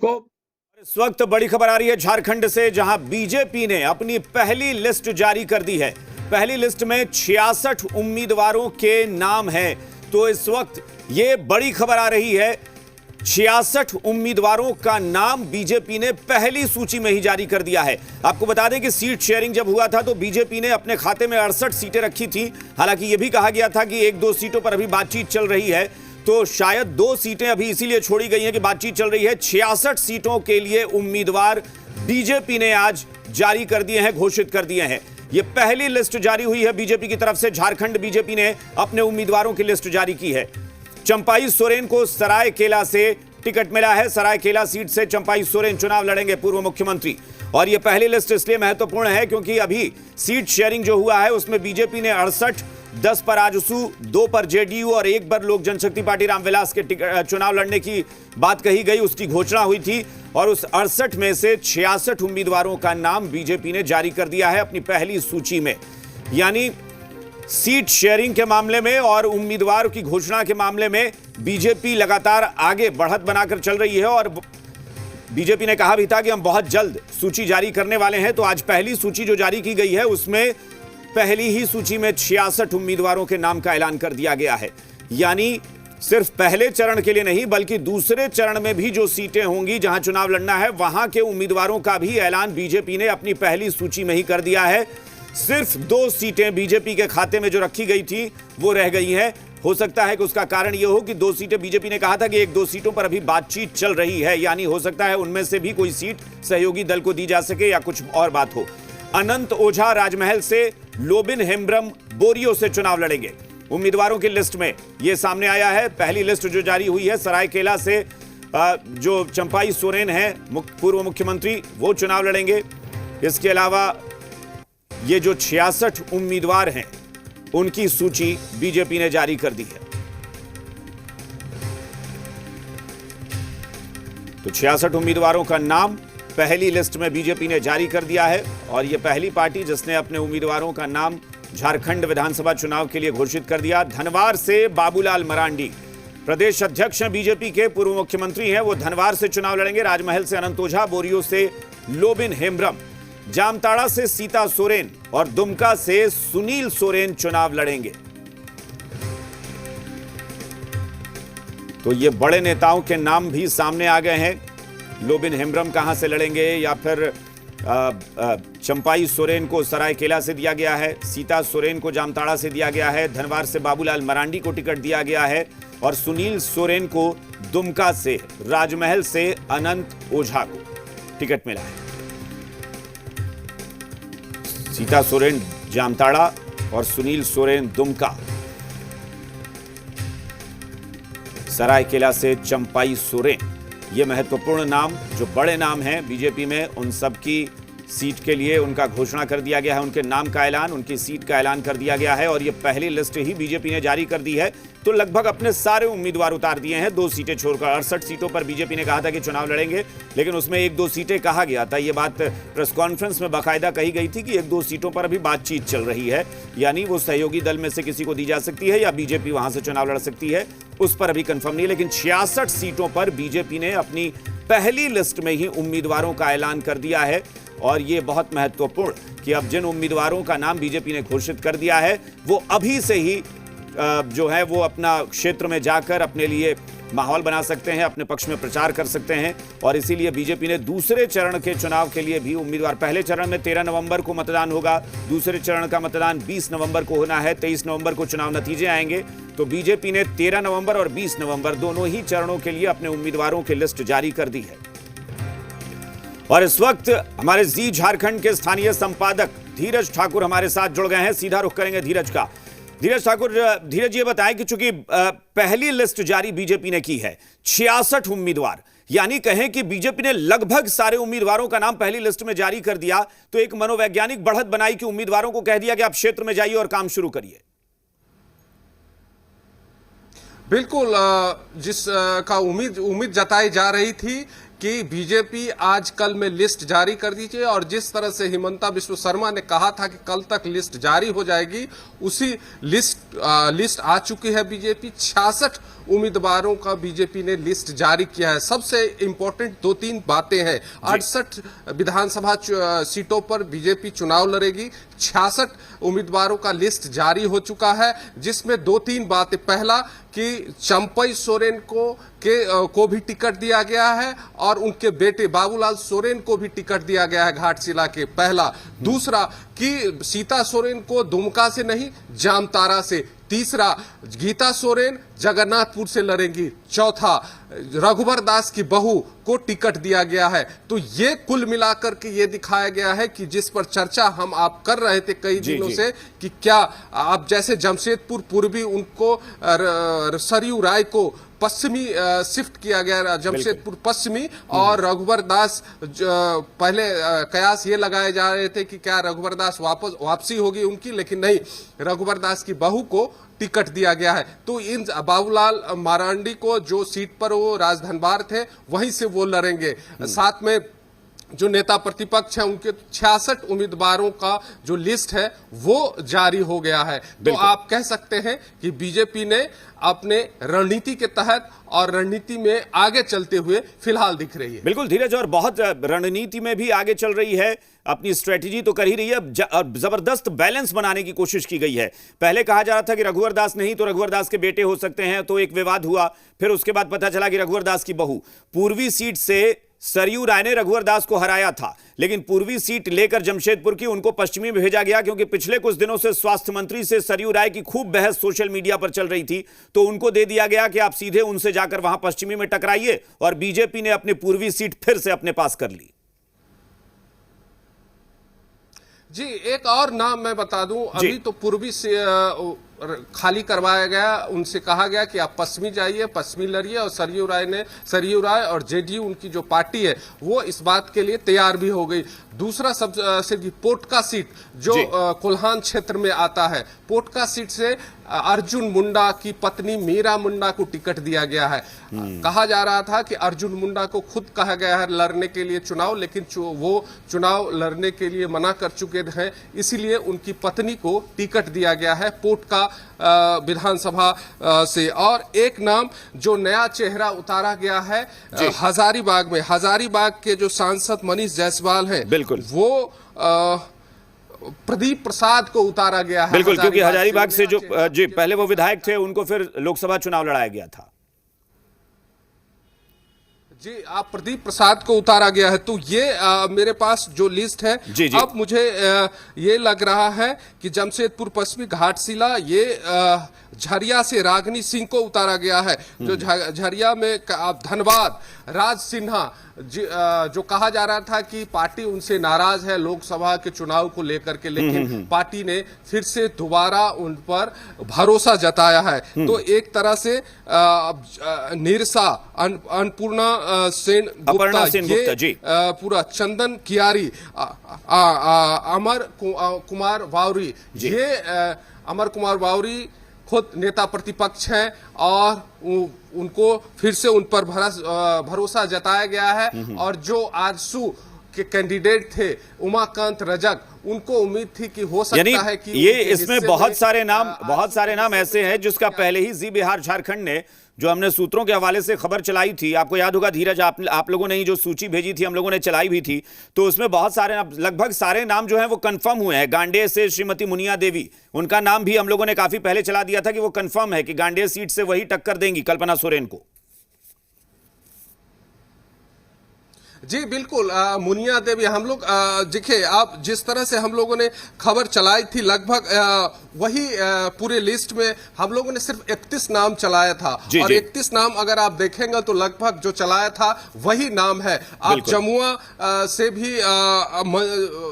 को। इस वक्त बड़ी खबर आ रही है झारखंड से, जहां बीजेपी ने अपनी पहली लिस्ट जारी कर दी है। पहली लिस्ट में 66 उम्मीदवारों के नाम हैं। तो इस वक्त ये बड़ी खबर आ रही है, 66 उम्मीदवारों का नाम बीजेपी ने पहली सूची में ही जारी कर दिया है। आपको बता दें कि सीट शेयरिंग जब हुआ था तो बीजेपी ने अपने खाते में 68 सीटें रखी थी। हालांकि यह भी कहा गया था कि 1-2 सीटों पर अभी बातचीत चल रही है, तो शायद 2 सीटें अभी इसीलिए छोड़ी गई हैं कि बातचीत चल रही है। 66 सीटों के लिए उम्मीदवार बीजेपी ने आज जारी कर दिए हैं, घोषित कर दिए हैं। यह पहली लिस्ट जारी हुई है बीजेपी की तरफ से। झारखंड बीजेपी ने अपने उम्मीदवारों की लिस्ट जारी की है। चंपाई सोरेन को सरायकेला से टिकट मिला है। सरायकेला सीट से चंपाई सोरेन चुनाव लड़ेंगे, पूर्व मुख्यमंत्री। और यह पहली लिस्ट इसलिए महत्वपूर्ण है क्योंकि अभी सीट शेयरिंग जो हुआ है उसमें बीजेपी ने 68, 10 पर आजसू, 2 पर जेडीयू और 1 पर लोक जनशक्ति पार्टी रामविलास के चुनाव लड़ने की बात कही गई, उसकी घोषणा हुई थी। और उस 68 में से 66 उम्मीदवारों का नाम बीजेपी ने जारी कर दिया है अपनी पहली सूची में। यानी सीट शेयरिंग के मामले में और उम्मीदवार की घोषणा के मामले में बीजेपी लगातार आगे बढ़त बनाकर चल रही है। और बीजेपी ने कहा भी था कि हम बहुत जल्द सूची जारी करने वाले हैं। तो आज पहली सूची जो जारी की गई है उसमें पहली ही सूची में 66 उम्मीदवारों के नाम का ऐलान कर दिया गया है। यानी सिर्फ पहले चरण के लिए नहीं बल्कि दूसरे चरण में भी जो सीटें होंगी जहां चुनाव लड़ना है वहां के उम्मीदवारों का भी ऐलान बीजेपी ने अपनी पहली सूची में ही कर दिया है। सिर्फ 2 सीटें बीजेपी के खाते में जो रखी गई थी वो रह गई हैं। हो सकता है कि उसका कारण यह हो कि 2 सीटें बीजेपी ने कहा था कि 1-2 सीटों पर अभी बातचीत चल रही है, यानी हो सकता है उनमें से भी कोई सीट सहयोगी दल को दी जा सके या कुछ और बात हो। अनंत ओझा राजमहल से, लोबिन हेम्ब्रम बोरियो से चुनाव लड़ेंगे। उम्मीदवारों की लिस्ट में यह सामने आया है। पहली लिस्ट जो जारी हुई है, सरायकेला से जो चंपाई सोरेन है पूर्व मुख्यमंत्री, वो चुनाव लड़ेंगे। इसके अलावा ये जो 66 उम्मीदवार हैं उनकी सूची बीजेपी ने जारी कर दी है। तो 66 उम्मीदवारों का नाम पहली लिस्ट में बीजेपी ने जारी कर दिया है। और यह पहली पार्टी जिसने अपने उम्मीदवारों का नाम झारखंड विधानसभा चुनाव के लिए घोषित कर दिया। धनवार से बाबूलाल मरांडी प्रदेश अध्यक्ष हैं बीजेपी के, पूर्व मुख्यमंत्री हैं, वो धनवार से चुनाव लड़ेंगे। राजमहल से अनंत ओझा, बोरियो से लोबिन हेम्ब्रम, जामताड़ा से सीता सोरेन और दुमका से सुनील सोरेन चुनाव लड़ेंगे। तो ये बड़े नेताओं के नाम भी सामने आ गए हैं। लोबिन हेम्ब्रम कहां से लड़ेंगे, या फिर चंपाई सोरेन को सरायकेला से दिया गया है, सीता सोरेन को जामताड़ा से दिया गया है, धनवार से बाबूलाल मरांडी को टिकट दिया गया है और सुनील सोरेन को दुमका से, राजमहल से अनंत ओझा को टिकट मिला है। सीता सोरेन जामताड़ा और सुनील सोरेन दुमका, सरायकेला से चंपाई सोरेन, ये महत्वपूर्ण नाम, जो बड़े नाम हैं बीजेपी में, उन सब की सीट के लिए उनका घोषणा कर दिया गया है। उनके नाम का ऐलान, उनकी सीट का ऐलान कर दिया गया है। और ये पहली लिस्ट ही बीजेपी ने जारी कर दी है। तो लगभग अपने सारे उम्मीदवार उतार दिए हैं, 2 सीटें छोड़कर। 68 सीटों पर बीजेपी ने कहा था कि चुनाव लड़ेंगे, लेकिन उसमें 1-2 सीटें कहा गया था। ये बात प्रेस कॉन्फ्रेंस में बाकायदा कही गई थी कि 1-2 सीटों पर अभी बातचीत चल रही है, यानी वो सहयोगी दल में से किसी को दी जा सकती है या बीजेपी वहां से चुनाव लड़ सकती है, उस पर अभी कंफर्म नहीं। लेकिन 66 सीटों पर बीजेपी ने अपनी पहली लिस्ट में ही उम्मीदवारों का ऐलान कर दिया है। और ये बहुत महत्वपूर्ण कि अब जिन उम्मीदवारों का नाम बीजेपी ने घोषित कर दिया है वो अभी से ही जो है वो अपना क्षेत्र में जाकर अपने लिए माहौल बना सकते हैं, अपने पक्ष में प्रचार कर सकते हैं। और इसीलिए बीजेपी ने दूसरे चरण के चुनाव के लिए भी उम्मीदवार, पहले चरण में 13 नवंबर को मतदान होगा, दूसरे चरण का मतदान 20 नवंबर को होना है, 23 नवंबर को चुनाव नतीजे आएंगे। तो बीजेपी ने 13 नवंबर और 20 नवंबर दोनों ही चरणों के लिए अपने उम्मीदवारों की लिस्ट जारी कर दी है। और इस वक्त हमारे जी झारखंड के स्थानीय संपादक धीरज ठाकुर हमारे साथ जुड़ गए हैं। सीधा रुख करेंगे धीरज का। धीरज ठाकुर, धीरज ये बताएं कि चूंकि पहली लिस्ट जारी बीजेपी ने की है, 66 उम्मीदवार, यानी कहें कि बीजेपी ने लगभग सारे उम्मीदवारों का नाम पहली लिस्ट में जारी कर दिया, तो एक मनोवैज्ञानिक बढ़त बनाई कि उम्मीदवारों को कह दिया कि आप क्षेत्र में जाइए और काम शुरू करिए। बिल्कुल, जिस का उम्मीद जताई जा रही थी कि बीजेपी आज कल में लिस्ट जारी कर दीजिए, और जिस तरह से हिमंता बिस्व शर्मा ने कहा था कि कल तक लिस्ट जारी हो जाएगी, उसी लिस्ट आ चुकी है बीजेपी। 66 उम्मीदवारों का बीजेपी ने लिस्ट जारी किया है। सबसे इंपॉर्टेंट 2-3 बातें हैं। 68 विधानसभा सीटों पर बीजेपी चुनाव लड़ेगी। 66 उम्मीदवारों का लिस्ट जारी हो चुका है, जिसमें 2-3 बातें। पहला कि चंपई सोरेन को भी टिकट दिया गया है और उनके बेटे बाबूलाल सोरेन को भी टिकट दिया गया है घाटशिला के। पहला। दूसरा कि सीता सोरेन को दुमका से नहीं, जामतारा से। तीसरा, गीता सोरेन जगन्नाथपुर से लड़ेंगी। चौथा, रघुवर दास की बहू को टिकट दिया गया है। तो ये कुल मिलाकर के ये दिखाया गया है कि जिस पर चर्चा हम आप कर रहे थे कई दिनों से कि क्या अब जैसे जमशेदपुर पूर्वी उनको सरयू राय को पश्चिमी शिफ्ट किया गया, जमशेदपुर पश्चिमी, और रघुवर दास पहले कयास ये लगाए जा रहे थे कि क्या रघुवर दास वापसी होगी उनकी, लेकिन नहीं, रघुवर दास की बहू को टिकट दिया गया है। तो इन बाबूलाल मारांडी को जो सीट पर वो राजधनबार थे वहीं से वो लड़ेंगे। साथ में जो नेता प्रतिपक्ष है उनके 66 उम्मीदवारों का जो लिस्ट है वो जारी हो गया है। तो आप कह सकते हैं कि बीजेपी ने अपने रणनीति के तहत और रणनीति में आगे चलते हुए फिलहाल दिख रही है। बिल्कुल धीरज, और बहुत रणनीति में भी आगे चल रही है, अपनी स्ट्रेटेजी तो कर ही रही है। जबरदस्त बैलेंस बनाने की कोशिश की गई है। पहले कहा जा रहा था कि रघुवर दास नहीं तो रघुवर दास के बेटे हो सकते हैं, तो एक विवाद हुआ। फिर उसके बाद पता चला कि रघुवर दास की बहू। पूर्वी सीट से सरयू राय ने रघुवर दास को हराया था, लेकिन पूर्वी सीट लेकर जमशेदपुर की उनको पश्चिमी में भेजा गया, क्योंकि पिछले कुछ दिनों से स्वास्थ्य मंत्री से सरयू राय की खूब बहस सोशल मीडिया पर चल रही थी। तो उनको दे दिया गया कि आप सीधे उनसे जाकर वहां पश्चिमी में टकराइए, और बीजेपी ने अपनी पूर्वी सीट फिर से अपने पास कर ली। जी, एक और नाम मैं बता दूं, अभी तो पूर्वी से खाली करवाया गया, उनसे कहा गया कि आप पश्चिमी जाइए, पश्चिमी लड़िए, और सरयू राय और जेडीयू उनकी जो पार्टी है वो इस बात के लिए तैयार भी हो गई। दूसरा सबसे पोटका सीट जो कोल्हान क्षेत्र में आता है, पोटका सीट से अर्जुन मुंडा की पत्नी मीरा मुंडा को टिकट दिया गया है। कहा जा रहा था कि अर्जुन मुंडा को खुद कहा गया है लड़ने के लिए चुनाव, लेकिन वो चुनाव लड़ने के लिए मना कर चुके हैं, इसीलिए उनकी पत्नी को टिकट दिया गया है पोटका विधानसभा से। और एक नाम जो नया चेहरा उतारा गया है हजारीबाग में, हजारीबाग के जो सांसद मनीष जायसवाल हैं, बिल्कुल वो प्रदीप प्रसाद को उतारा गया है। बिल्कुल, क्योंकि हजारीबाग से जो जी पहले वो विधायक थे, उनको फिर लोकसभा चुनाव लड़ाया गया था। जी, आप प्रदीप प्रसाद को उतारा गया है। तो ये मेरे पास जो लिस्ट है, जी। अब मुझे ये लग रहा है कि जमशेदपुर पश्चिमी घाटशिला ये झरिया से रागिनी सिंह को उतारा गया है। जो झरिया में धनबाद राज सिन्हा जो कहा जा रहा था कि पार्टी उनसे नाराज है लोकसभा के चुनाव को लेकर के, लेकिन पार्टी ने फिर से दोबारा उन पर भरोसा जताया है। तो एक तरह से निरसा, अन्नपूर्णा सेन गुप्ता, ये पूरा चंदन कियारी, अमर कुमार वावरी, ये अमर कुमार वावरी खुद नेता प्रतिपक्ष हैं और उनको फिर से उन पर भरोसा जताया गया है। और जो आजसू के कैंडिडेट थे उमाकांत रजक, उनको उम्मीद थी कि हो सकता है कि ये इसमें बहुत सारे नाम ऐसे हैं जिसका पहले ही जी बिहार झारखंड ने, जो हमने सूत्रों के हवाले से खबर चलाई थी, आपको याद होगा धीरज, आप लोगों ने ही जो सूची भेजी थी हम लोगों ने चलाई भी थी, तो उसमें बहुत सारे लगभग सारे नाम जो हैं वो कंफर्म हुए हैं। गांडेय से श्रीमती मुनिया देवी, उनका नाम भी हम लोगों ने काफी पहले चला दिया था कि वो कंफर्म है कि गांडेय सीट से वही टक्कर देंगी कल्पना सोरेन को। जी बिल्कुल, मुनिया देवी, हम लोग देखिए, आप जिस तरह से हम लोगों ने खबर चलाई थी लगभग वही पूरे लिस्ट में हम लोगों ने सिर्फ 31 नाम चलाया था। और 31 नाम अगर आप देखेंगे तो लगभग जो चलाया था वही नाम है। आप जमुआ से भी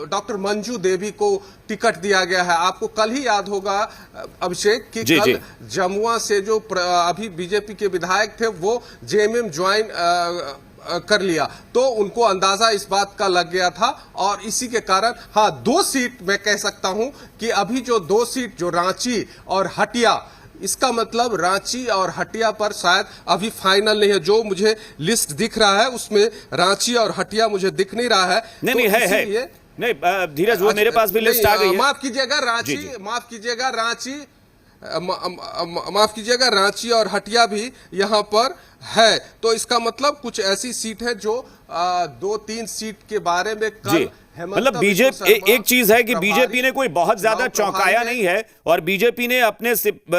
डॉक्टर मंजू देवी को टिकट दिया गया है। आपको कल ही याद होगा अभिषेक कि कल जमुआ से जो अभी बीजेपी के विधायक थे वो जेएमएम ज्वाइन कर लिया, तो उनको अंदाजा इस बात का लग गया था। और इसी के कारण 2 सीट मैं कह सकता हूं कि अभी जो 2 सीट जो रांची और हटिया, इसका मतलब रांची और हटिया पर शायद अभी फाइनल नहीं है। जो मुझे लिस्ट दिख रहा है उसमें रांची और हटिया मुझे दिख नहीं रहा है। नहीं धीरज, वो मेरे पास भी लिस्ट आ गई है। माफ कीजिएगा, रांची माफ कीजिएगा, रांची और हटिया भी यहाँ पर है। तो इसका मतलब कुछ ऐसी सीट है जो 2-3 सीट के बारे में कल मतलब बीजेपी, एक चीज है कि बीजेपी ने कोई बहुत ज्यादा चौंकाया नहीं है और बीजेपी ने अपने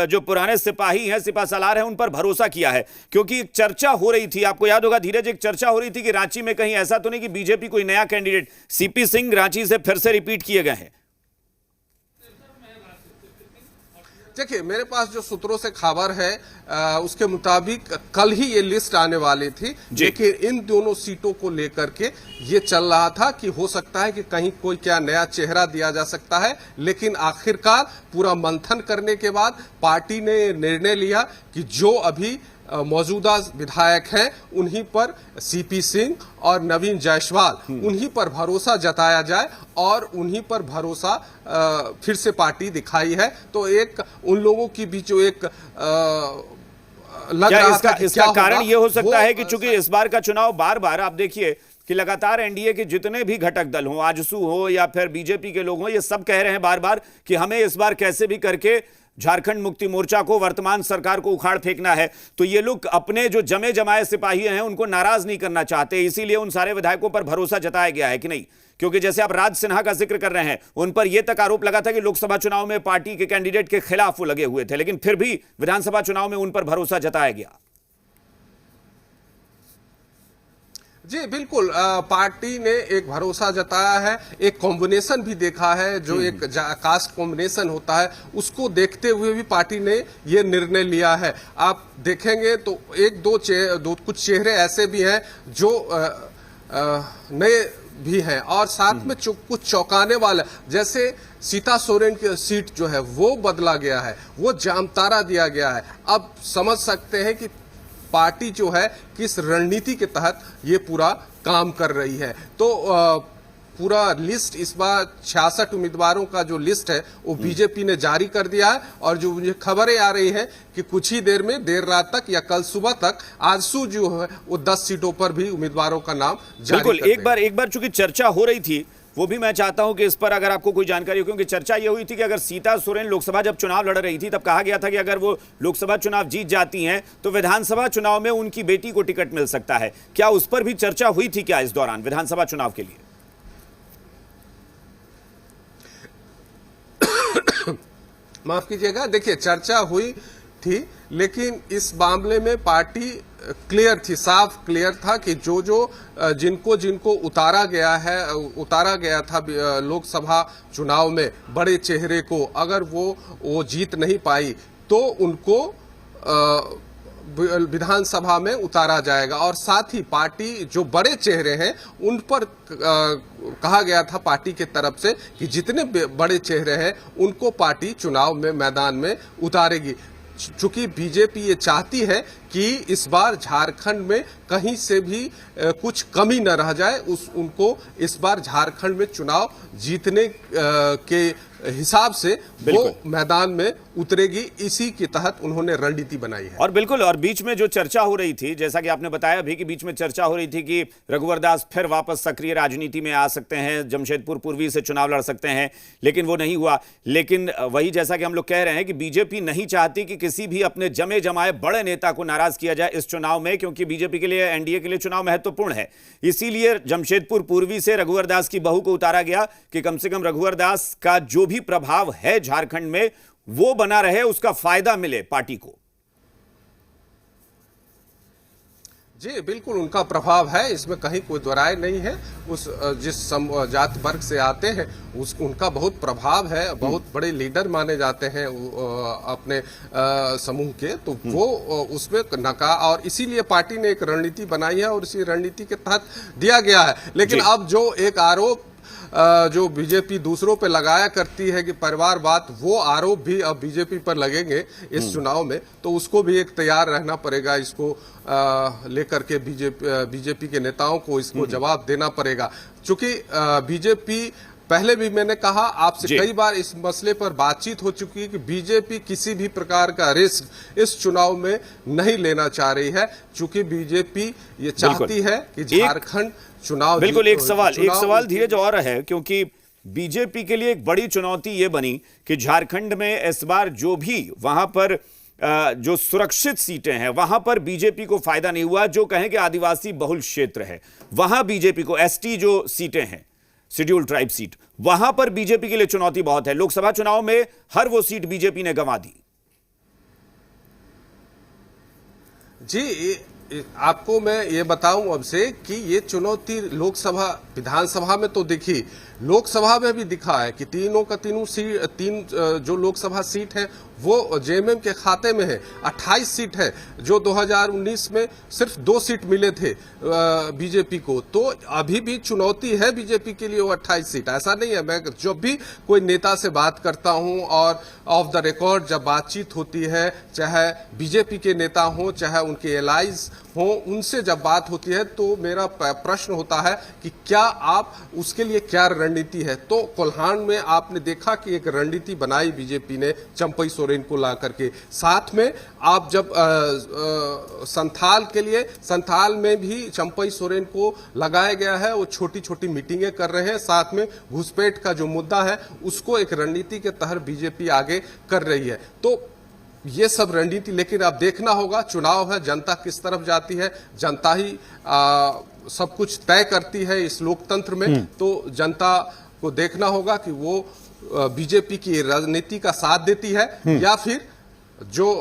जो पुराने सिपाही हैं, सिपासलार हैं, उन पर भरोसा किया है। क्योंकि एक चर्चा हो रही थी, आपको याद होगा धीरज, एक चर्चा हो रही थी कि रांची में कहीं ऐसा तो नहीं कि बीजेपी कोई नया कैंडिडेट, सीपी सिंह रांची से फिर से रिपीट किए गए हैं। देखिए, मेरे पास जो सूत्रों से खबर है उसके मुताबिक कल ही ये लिस्ट आने वाली थी, लेकिन इन दोनों सीटों को लेकर के ये चल रहा था कि हो सकता है कि कहीं कोई क्या नया चेहरा दिया जा सकता है। लेकिन आखिरकार पूरा मंथन करने के बाद पार्टी ने निर्णय लिया कि जो अभी मौजूदा विधायक हैं उन्हीं पर, सीपी सिंह और नवीन जायसवाल, उन्हीं पर भरोसा जताया जाए और उन्हीं पर भरोसा फिर से पार्टी दिखाई है। तो एक उन लोगों की भी जो एक लग रहा था इसका कारण ये हो सकता है कि चूंकि इस बार का चुनाव बार बार आप देखिए कि लगातार एनडीए के जितने भी घटक दल हों, आजसू हो या फिर बीजेपी के लोग हों, ये सब कह रहे हैं बार बार कि हमें इस बार कैसे भी करके झारखंड मुक्ति मोर्चा को, वर्तमान सरकार को उखाड़ फेंकना है। तो ये लोग अपने जो जमे जमाए सिपाही हैं उनको नाराज नहीं करना चाहते, इसीलिए उन सारे विधायकों पर भरोसा जताया गया है कि नहीं। क्योंकि जैसे आप राज सिन्हा का जिक्र कर रहे हैं, उन पर यह तक आरोप लगा था कि लोकसभा चुनाव में पार्टी के कैंडिडेट के खिलाफ वो लगे हुए थे, लेकिन फिर भी विधानसभा चुनाव में उन पर भरोसा जताया गया। जी बिल्कुल, पार्टी ने एक भरोसा जताया है, एक कॉम्बिनेशन भी देखा है, जो एक कास्ट कॉम्बिनेशन होता है उसको देखते हुए भी पार्टी ने ये निर्णय लिया है। आप देखेंगे तो एक दो कुछ चेहरे ऐसे भी हैं जो नए भी हैं और साथ में कुछ चौंकाने वाला, जैसे सीता सोरेन की सीट जो है वो बदला गया है, वो जामतारा दिया गया है। अब समझ सकते हैं कि पार्टी जो है किस रणनीति के तहत ये पूरा काम कर रही है। तो पूरा लिस्ट इस बार 66 उम्मीदवारों का जो लिस्ट है वो बीजेपी ने जारी कर दिया है और जो मुझे खबरें आ रही हैं कि कुछ ही देर में, देर रात तक या कल सुबह तक आजसू जो है वो 10 सीटों पर भी उम्मीदवारों का नाम जारी कर देगा। एक बार चूंकि चर्चा हो रही थी, वो भी मैं चाहता हूं कि इस पर अगर आपको कोई जानकारी हो, क्योंकि चर्चा ये हुई थी कि अगर सीता सोरेन लोकसभा जब चुनाव लड़ रही थी तब कहा गया था कि अगर वो लोकसभा चुनाव जीत जाती हैं तो विधानसभा चुनाव में उनकी बेटी को टिकट मिल सकता है। क्या उस पर भी चर्चा हुई थी क्या इस दौरान विधानसभा चुनाव के लिए? माफ कीजिएगा, देखिए चर्चा हुई थी, लेकिन इस मामले में पार्टी क्लियर थी, साफ क्लियर था कि जिनको उतारा गया था लोकसभा चुनाव में, बड़े चेहरे को, अगर वो जीत नहीं पाई तो उनको विधानसभा में उतारा जाएगा। और साथ ही पार्टी जो बड़े चेहरे हैं उन पर कहा गया था पार्टी के तरफ से कि जितने बड़े चेहरे हैं उनको पार्टी चुनाव में मैदान में उतारेगी। चूंकि बीजेपी ये चाहती है कि इस बार झारखंड में कहीं से भी कुछ कमी न रह जाए, उनको इस बार झारखंड में चुनाव जीतने के हिसाब से वो मैदान में उतरेगी। इसी के तहत उन्होंने रणनीति बनाई है। और बिल्कुल, और बीच में जो चर्चा हो रही थी, जैसा कि आपने बताया भी कि बीच में चर्चा हो रही थी कि रघुवर दास फिर वापस सक्रिय राजनीति में आ सकते हैं, जमशेदपुर पूर्वी से चुनाव लड़ सकते हैं, लेकिन वो नहीं हुआ। लेकिन वही जैसा कि हम लोग कह रहे हैं कि बीजेपी नहीं चाहती कि किसी भी अपने जमे जमाए बड़े नेता को नाराज किया जाए इस चुनाव में, क्योंकि बीजेपी के लिए, एनडीए के लिए चुनाव महत्वपूर्ण है। इसीलिए जमशेदपुर पूर्वी से रघुवर दास की बहू को उतारा गया कि कम से कम रघुवर दास का जो भी प्रभाव है झारखंड में वो बना रहे, उसका फायदा मिले पार्टी को। जी बिल्कुल, उनका प्रभाव है, इसमें कहीं कोई दो राय नहीं है। जिस जात वर्ग से आते हैं उनका बहुत प्रभाव है, बहुत बड़े लीडर माने जाते हैं अपने समूह के, तो वो उसमें नका, और इसीलिए पार्टी ने एक रणनीति बनाई है और इसी रणनीति के तहत दिया गया है। लेकिन अब जो एक आरोप जो बीजेपी दूसरों पे लगाया करती है कि परिवारवाद, वो आरोप भी अब बीजेपी पर लगेंगे इस चुनाव में, तो उसको भी एक तैयार रहना पड़ेगा। इसको लेकर के बीजेपी के नेताओं को इसको जवाब देना पड़ेगा। चूंकि बीजेपी, पहले भी मैंने कहा आपसे कई बार इस मसले पर बातचीत हो चुकी है कि बीजेपी किसी भी प्रकार का रिस्क इस चुनाव में नहीं लेना चाह रही है, चूंकि बीजेपी ये चाहती है कि झारखंड चुनाव। बिल्कुल, एक सवाल धीरज और है, क्योंकि बीजेपी के लिए एक बड़ी चुनौती यह बनी कि झारखंड में इस बार जो भी वहां पर जो सुरक्षित सीटें हैं वहां पर बीजेपी को फायदा नहीं हुआ। जो कहें कि आदिवासी बहुल क्षेत्र है, वहां बीजेपी को एसटी जो सीटें हैं, शेड्यूल्ड ट्राइब सीट, वहां पर बीजेपी के लिए चुनौती बहुत है। लोकसभा चुनाव में हर वो सीट बीजेपी ने गंवा दी। जी, आपको मैं ये बताऊं अब से कि ये चुनौती लोकसभा विधानसभा में तो दिखी, लोकसभा में भी दिखा है कि तीनों का तीनों सीट, तीन जो लोकसभा सीट है वो जेएमएम के खाते में है। 28 सीट है, जो 2019 में सिर्फ 2 सीट मिले थे बीजेपी को। तो अभी भी चुनौती है बीजेपी के लिए वो 28 सीट। ऐसा नहीं है, मैं जब भी कोई नेता से बात करता हूं और ऑफ द रिकॉर्ड जब बातचीत होती है, चाहे बीजेपी के नेता हों चाहे उनके एलाइज हों, उनसे जब बात होती है तो मेरा प्रश्न होता है कि क्या आप उसके लिए क्या रणनीति है। तो कोल्हान में आपने देखा कि एक रणनीति बनाई बीजेपी ने चंपई सोरेन को ला करके। साथ में आप जब संथाल के लिए, संथाल में भी चंपई सोरेन को लगाया गया है, वो छोटी छोटी मीटिंगें कर रहे हैं। साथ में घुसपैठ का जो मुद्दा है उसको एक रणनीति के तहत बीजेपी आगे कर रही है। तो ये सब रणनीति, लेकिन अब देखना होगा, चुनाव है, जनता किस तरफ जाती है, जनता ही सब कुछ तय करती है इस लोकतंत्र में। तो जनता को देखना होगा कि वो बीजेपी की राजनीति का साथ देती है या फिर जो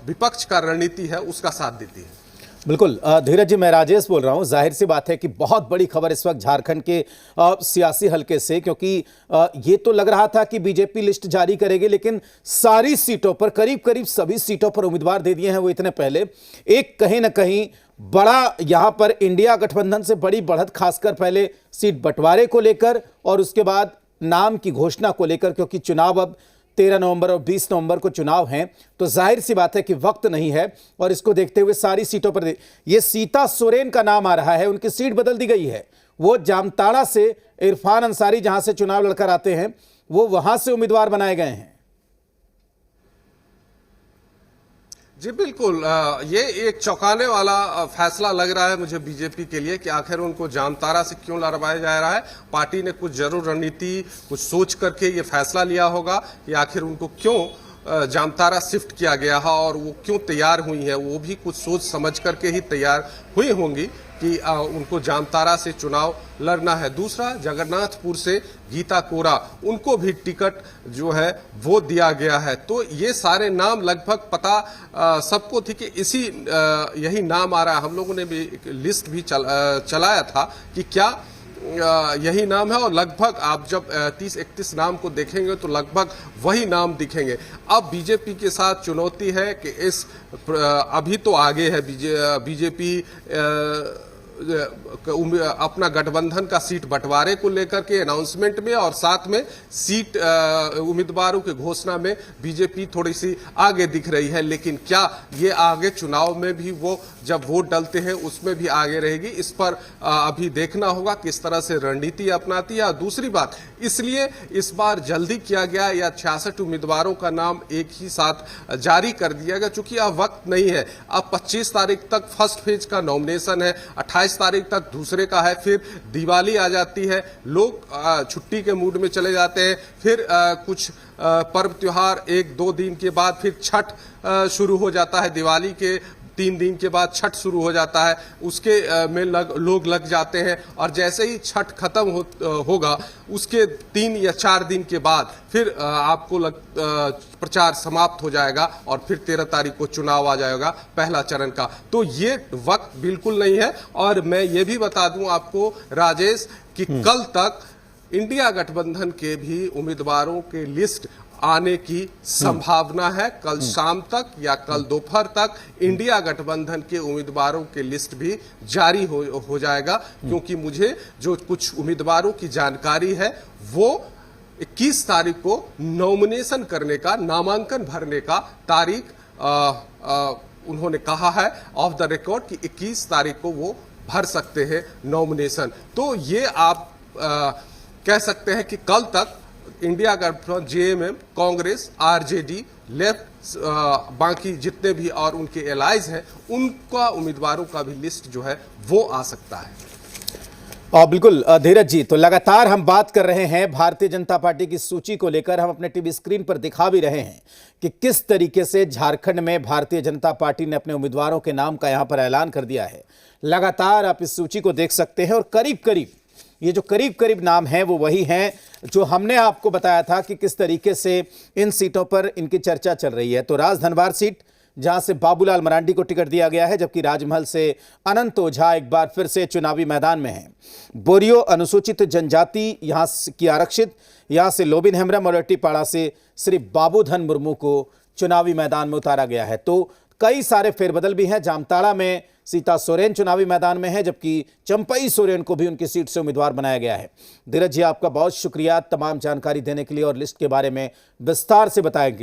विपक्ष का रणनीति है उसका साथ देती है। बिल्कुल धीरज जी, मैं राजेश बोल रहा हूं। जाहिर सी बात है कि बहुत बड़ी खबर इस वक्त झारखंड के सियासी हलके से, क्योंकि ये तो लग रहा था कि बीजेपी लिस्ट जारी करेगी, लेकिन सारी सीटों पर, करीब करीब सभी सीटों पर उम्मीदवार दे दिए हैं वो इतने पहले। एक कहीं ना कहीं बड़ा यहां पर इंडिया गठबंधन से बड़ी बढ़त, खासकर पहले सीट बंटवारे को लेकर और उसके बाद नाम की घोषणा को लेकर, क्योंकि चुनाव अब 13 नवंबर और 20 नवंबर को चुनाव हैं, तो जाहिर सी बात है कि वक्त नहीं है। और इसको देखते हुए सारी सीटों पर ये सीता सोरेन का नाम आ रहा है, उनकी सीट बदल दी गई है। वो जामताड़ा से इरफान अंसारी जहां से चुनाव लड़कर आते हैं, वो वहां से उम्मीदवार बनाए गए हैं। जी बिल्कुल, ये एक चौंकाने वाला फैसला लग रहा है मुझे बीजेपी के लिए कि आखिर उनको जामताड़ा से क्यों लड़वाया जा रहा है। पार्टी ने कुछ जरूर रणनीति, कुछ सोच करके ये फैसला लिया होगा कि आखिर उनको क्यों जामताड़ा शिफ्ट किया गया है और वो क्यों तैयार हुई है। वो भी कुछ सोच समझ करके ही तैयार हुई होंगी कि उनको जामताड़ा से चुनाव लड़ना है। दूसरा, जगन्नाथपुर से गीता कोरा, उनको भी टिकट जो है वो दिया गया है। तो ये सारे नाम लगभग पता सबको थी कि इसी यही नाम आ रहा है। हम लोगों ने भी एक लिस्ट भी चलाया था कि क्या यही नाम है, और लगभग आप जब 30-31 नाम को देखेंगे तो लगभग वही नाम दिखेंगे। अब बीजेपी के साथ चुनौती है कि इस अभी तो आगे है बीजेपी अपना गठबंधन का सीट बंटवारे को लेकर के अनाउंसमेंट में, और साथ में सीट उम्मीदवारों के घोषणा में बीजेपी थोड़ी सी आगे दिख रही है। लेकिन क्या ये आगे चुनाव में भी वो जब वोट डालते हैं उसमें भी आगे रहेगी, इस पर अभी देखना होगा किस तरह से रणनीति अपनाती है। और दूसरी बात, इसलिए इस बार जल्दी किया गया या 66 उम्मीदवारों का नाम एक ही साथ जारी कर दिया गया, चूंकि अब वक्त नहीं है। अब 25 तारीख तक फर्स्ट फेज का नॉमिनेशन है, 28 तारीख तक दूसरे का है, फिर दिवाली आ जाती है, लोग छुट्टी के मूड में चले जाते हैं, फिर कुछ पर्व त्योहार 1-2 दिन के बाद फिर छठ शुरू हो जाता है, दिवाली के 3 दिन के बाद छठ शुरू हो जाता है, उसके में लोग लग जाते हैं। और जैसे ही छठ खत्म होगा उसके 3 या 4 दिन के बाद फिर आपको प्रचार समाप्त हो जाएगा और फिर 13 तारीख को चुनाव आ जाएगा पहला चरण का। तो ये वक्त बिल्कुल नहीं है। और मैं ये भी बता दूं आपको राजेश कि कल तक इंडिया गठबंधन के भी उम्मीदवारों के लिस्ट आने की संभावना है। कल शाम तक या कल दोपहर तक इंडिया गठबंधन के उम्मीदवारों के लिस्ट भी जारी हो जाएगा, क्योंकि मुझे जो कुछ उम्मीदवारों की जानकारी है वो 21 तारीख को नॉमिनेशन करने का, नामांकन भरने का तारीख उन्होंने कहा है ऑफ द रिकॉर्ड कि 21 तारीख को वो भर सकते हैं नॉमिनेशन। तो ये आप कह सकते हैं कि कल तक इंडिया गठबंधन, जेएमएम, कांग्रेस, आरजेडी, लेफ्ट, बाकी जितने भी और उनके एलाइज हैं, उनका उम्मीदवारों का भी लिस्ट जो है वो आ सकता है। बिल्कुल धीरज जी, तो लगातार हम बात कर रहे हैं भारतीय जनता पार्टी की सूची को लेकर। हम अपने टीवी स्क्रीन पर दिखा भी रहे हैं कि किस तरीके से झारखंड में भारतीय जनता पार्टी ने अपने उम्मीदवारों के नाम का यहां पर ऐलान कर दिया है। लगातार आप इस सूची को देख सकते हैं और करीब करीब ये जो करीब करीब नाम हैं वो वही हैं जो हमने आपको बताया था कि किस तरीके से इन सीटों पर इनकी चर्चा चल रही है। तो राजधनवार सीट जहां से बाबूलाल मरांडी को टिकट दिया गया है, जबकि राजमहल से अनंत ओझा एक बार फिर से चुनावी मैदान में हैं। बोरियो अनुसूचित जनजाति यहां की आरक्षित, यहां से लोबिन हेम्ब्रम और लट्टीपाड़ा से श्री बाबूधन मुर्मू को चुनावी मैदान में उतारा गया है। तो कई सारे फेरबदल भी हैं। जामताड़ा में सीता सोरेन चुनावी मैदान में है, जबकि चंपई सोरेन को भी उनकी सीट से उम्मीदवार बनाया गया है। धीरज जी, आपका बहुत शुक्रिया तमाम जानकारी देने के लिए और लिस्ट के बारे में विस्तार से बताने के लिए।